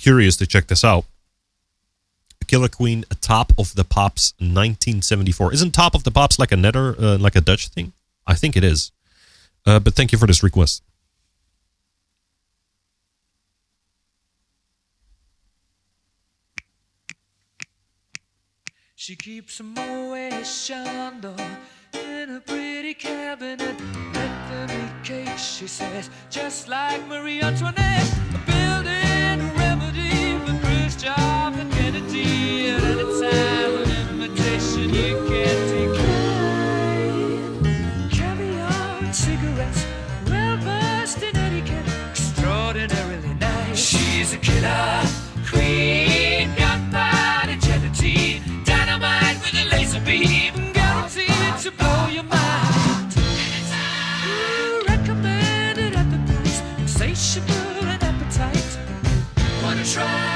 curious to check this out. Killer Queen, Top of the Pops, 1974. Isn't Top of the Pops like like a Dutch thing? I think it is. But thank you for this request. She keeps a Moet Chandon in a pretty cabinet. Let them eat cake, she says, just like Marie Antoinette. A building a remedy for Khrushchev and Kennedy. At any time, an invitation you can't decline. Caviar and cigarettes, well versed in etiquette, extraordinarily nice. She's a killer queen, gunpowder gelatine, dynamite with a laser beam, guaranteed to blow your mind. Recommended at the price, insatiable and appetite. Wanna try?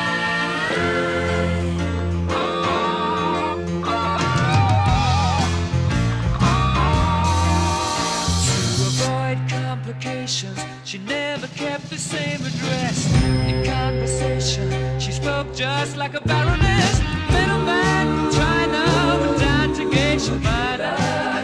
To avoid complications, she never kept the same address. In conversation, she spoke just like a baroness. Middleman from China went down to gauge your mind.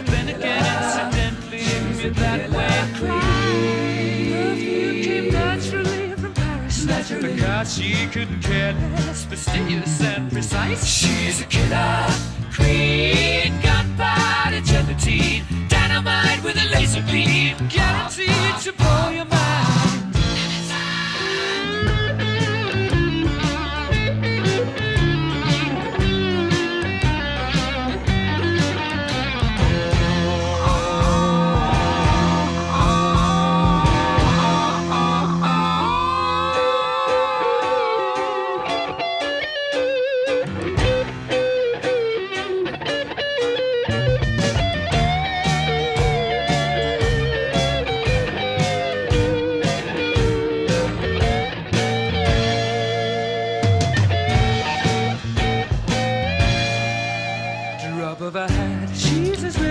Then again, incidentally, if that way perfume came naturally from Paris. Naturally, because she couldn't care less, fastidious and precise. She's a killer queen, gunpowder gelatine, dynamite with a laser beam, guaranteed to blow your mind.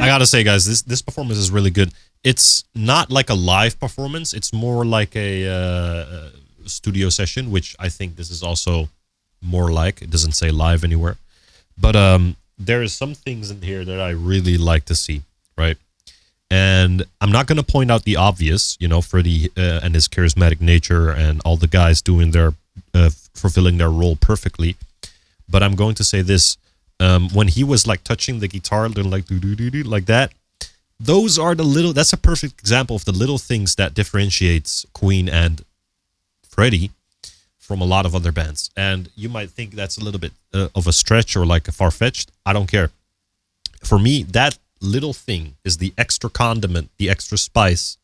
I gotta say, guys, this performance is really good. It's not like a live performance. It's more like a studio session, which I think this is also more like. It doesn't say live anywhere. But there is some things in here that I really like to see, right? And I'm not going to point out the obvious, you know, Freddie and his charismatic nature and all the guys doing their, fulfilling their role perfectly. But I'm going to say this. When he was like touching the guitar, like do like that, those are the little. That's a perfect example of the little things that differentiates Queen and Freddie from a lot of other bands. And you might think that's a little bit of a stretch or like a far-fetched. I don't care. For me, that little thing is the extra condiment, the extra spice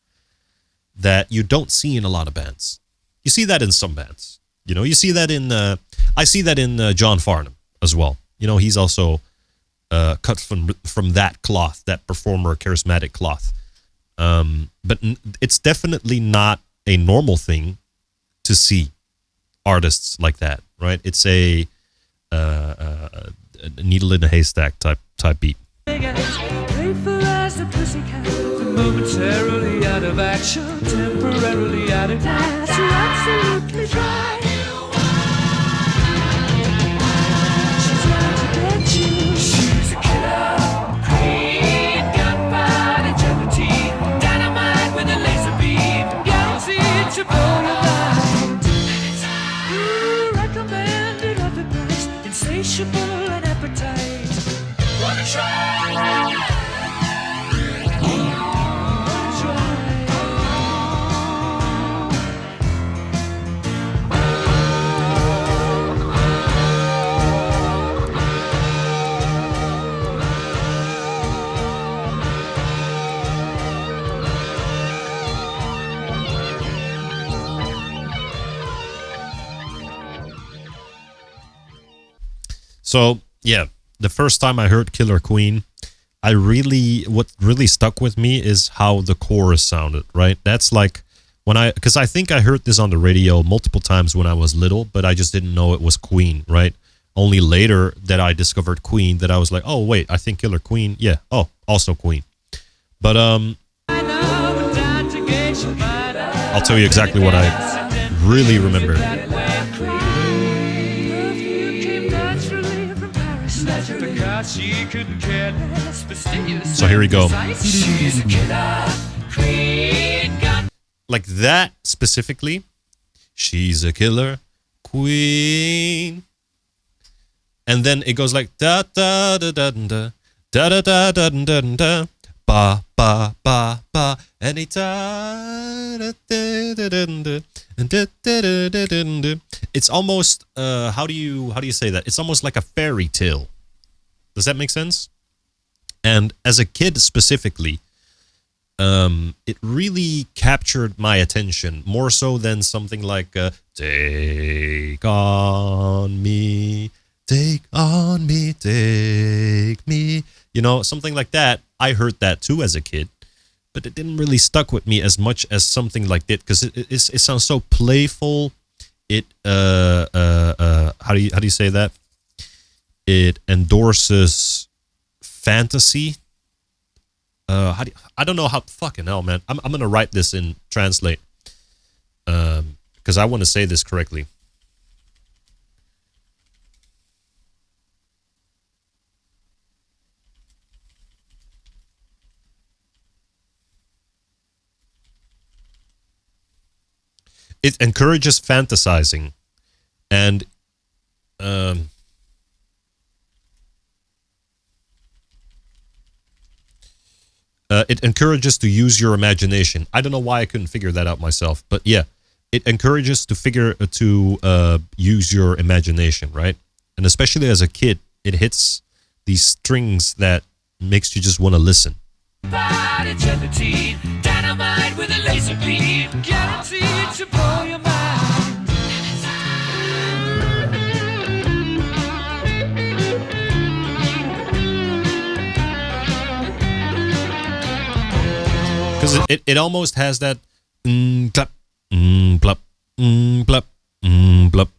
that you don't see in a lot of bands. You see that in some bands. You know, you see that in. I see that in John Farnham as well. You know, he's also cut from that cloth, that performer charismatic cloth. But it's definitely not a normal thing to see artists like that, right? It's a needle in a haystack type beat. Playful as the pussycat, momentarily out of action, temporarily out of gas, you're absolutely dry. She's a killer queen, gunpowder gelatine, dynamite with a laser beam, guaranteed to blow your mind. Recommended at the price, insatiable and appetite. Wanna try? So, yeah, the first time I heard Killer Queen, what really stuck with me is how the chorus sounded, right? That's like because I think I heard this on the radio multiple times when I was little, but I just didn't know it was Queen, right? Only later that I discovered Queen that I was like, oh, wait, I think Killer Queen, yeah, oh, also Queen. But I'll tell you exactly what I really remember. out she couldn't care less, but still. So here we go. She's a killer queen. Like that specifically. She's a killer queen. And then it goes like da da da da da da da da da da da ba ba ba ba anytime. It's almost how do you say that? It's almost like a fairy tale. Does that make sense? And as a kid specifically, it really captured my attention more so than something like "Take on me, take on me, take me." You know, something like that. I heard that too as a kid, but it didn't really stuck with me as much as something like that because it sounds so playful. It how do you say that? It endorses fantasy. I don't know how. Fucking hell, man. I'm gonna write this in translate because I want to say this correctly. It encourages fantasizing, and it encourages to use your imagination. I don't know why I couldn't figure that out myself, but yeah, it encourages to use your imagination, right? And especially as a kid, it hits these strings that makes you just want to listen. Body gelatine, dynamite with a laser beam, guaranteed to blow your mind. Because it almost has that clap, blup, blup, blup.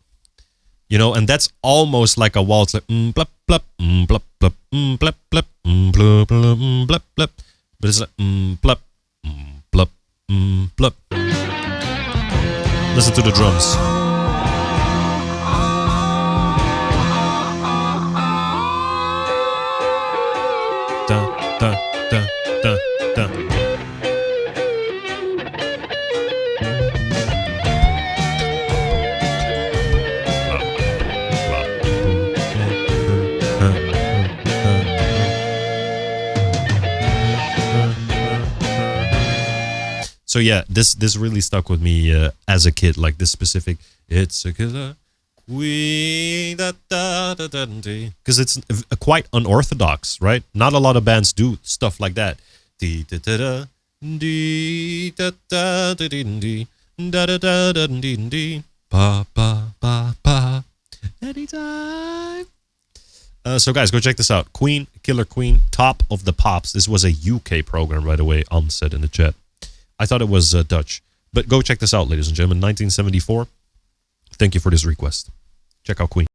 You know, and that's almost like a waltz, like blup, blup, blup, blup, blup, blup, blup, blup, blup, blup. But it's like blup, blup, blup. Listen to the drums. Da, da, da, da, da. So yeah, this really stuck with me as a kid. Like this specific, it's a killer queen, because it's quite unorthodox, right? Not a lot of bands do stuff like that. Anytime. So guys, go check this out. Queen, Killer Queen, Top of the Pops. This was a UK program, by the way, said in the chat. I thought it was Dutch. But go check this out, ladies and gentlemen. 1974. Thank you for this request. Check out Queen.